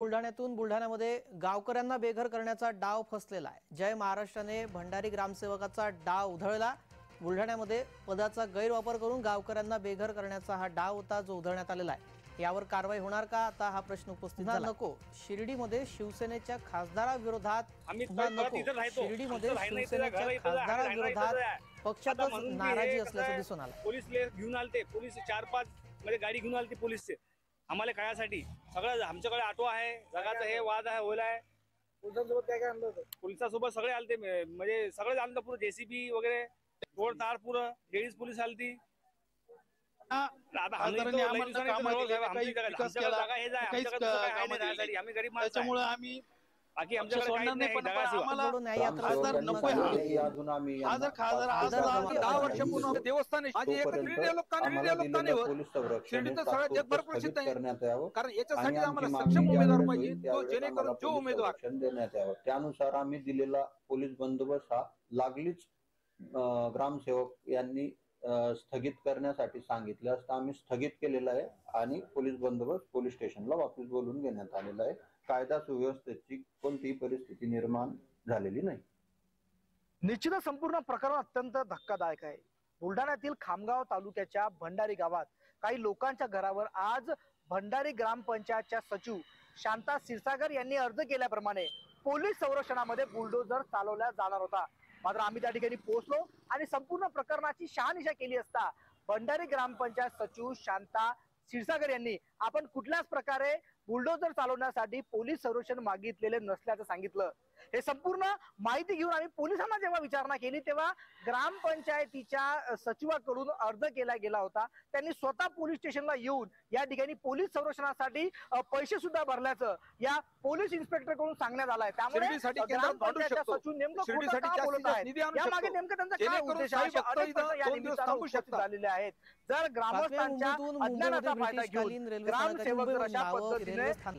बुलढाण्यातून बुलढाण्यामध्ये गावकऱ्यांना बेघर करण्याचा डाव फसलेला आहे। जय महाराष्ट्राने भंडारी ग्रामसेवकाचा डाव उधळला। बुलढाण्यामध्ये पदाचा गैरवापर करून गावकऱ्यांना बेघर करण्याचा हा डाव होता जो उधळण्यात आलेला आहे। यावर कारवाई होणार का आता हा प्रश्न उपस्थित झाला। नको शिर्डीमध्ये शिवसेनेच्या खासदाराविरोधात शिर्डीमध्ये शिवसेनेच्या खासदाराविरोधात पक्षातच नाराजी असल्याचं दिसून आलं। पोलीस घेऊन आलते, पोलीस 4-5 म्हणजे गाडी घेऊन आलते पोलीसचे आम्हाला काळासाठी। सगळं आमच्याकडे ऑटो आहे, जगाचं हे वाद आहे होईल आहे। पोलिसांसोबत काय काय आणलं होतं? पोलिसांसोबत सगळे आलते, म्हणजे सगळे आणलं पुरं जेसीबी वगैरे रोड तार पुरं लेडीज पोलीस आलती। आम्ही गरीब माणसं त्यामुळे आम्ही बाकी आमच्याकडे काही नाही। देवस्थान जगभर प्रसिद्ध आहे, कारण याच्यासाठी आम्हाला सक्षम उमेदवार पाहिजे जो जेणेकरून जो उमेदवार देण्यात यावा त्यानुसार आम्ही दिलेला पोलीस बंदोबस्त हा लागलीच ग्रामसेवक यांनी स्थगित करण्यासाठी सांगितलं असता आम्ही स्थगित केलेला आहे आणि पोलीस बंदोबस्त पोलीस स्टेशनला वापस बोलून घेण्यात आलेला आहे। कायदा सुव्यवस्थेची कोणतीही परिस्थिती निर्माण झालेली नाही। निश्चितच संपूर्ण प्रकरण अत्यंत धक्कादायक आहे। बुलढाण्यातील खामगाव तालुक्याच्या भंडारी गावात काही लोकांच्या घरावर आज भंडारी ग्रामपंचायतच्या सचिव शांता क्षीरसागर यांनी अर्ज केल्याप्रमाणे पोलीस संरक्षणामध्ये बुलडोजर चालवला जाणार होता। मात्र आम्ही त्या ठिकाणी पोहोचलो आणि संपूर्ण प्रकरणाची शहानिशा केली असता भंडारी ग्रामपंचायत सचिव शांता क्षीरसागर यांनी आपण कुठल्याच प्रकारे बुलडोजर चालवण्यासाठी पोलीस संरक्षण मागितलेले नसल्याचं सांगितलं। हे संपूर्ण माहिती घेऊन आम्ही पोलिसांना जेव्हा विचारणा केली तेव्हा ग्रामपंचायतीच्या सचिवाकडून अर्ज केला गेला होता। त्यांनी स्वतः पोलीस स्टेशनला येऊन या ठिकाणी पोलीस संरक्षणासाठी पैसे सुद्धा भरल्याचं या पोलीस इन्स्पेक्टर कडून सांगण्यात आलंय। त्यामुळे ग्रामपंचायतच्या सचिव नेमकं का बोलत आहेत यामागे नेमकं त्यांचा काय उद्देश आहे या निमित्तानं उपस्थित झालेले आहेत। जर ग्रामस्थांच्या अज्ञानाचा फायदा घेऊन ग्रामसेवक अशा पद्धतीने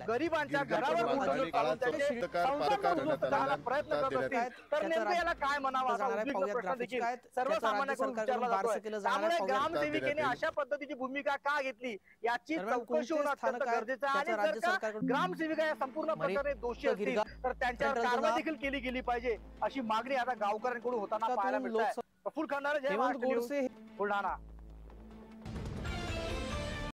गरिबांच्या घरावर बुलडोजर चालवून त्याचे संसार उद्ध्वस्त करायला प्रयत्न करत असतील तर नेमकं याला काय म्हणावं असा उद्विग्न प्रश्न देखील सर्वसामान्यांकडून विचारला जातोय। त्यामुळे ग्रामसेविकेने अशा पद्धतीची भूमिका का घेतली याची चौकशी होणं अत्यंत गरजेचं आहे आणि जर का ग्रामसेविका या संपूर्ण प्रकारे दोषी असतील तर त्यांच्यावर कारवाई देखील केली गेली पाहिजे अशी मागणी आता गावकऱ्यांकडून होताना पाहायला मिळत आहे। प्रफुल्ल खंडारे, जय महाराष्ट्र न्यूज, बुलढाणा।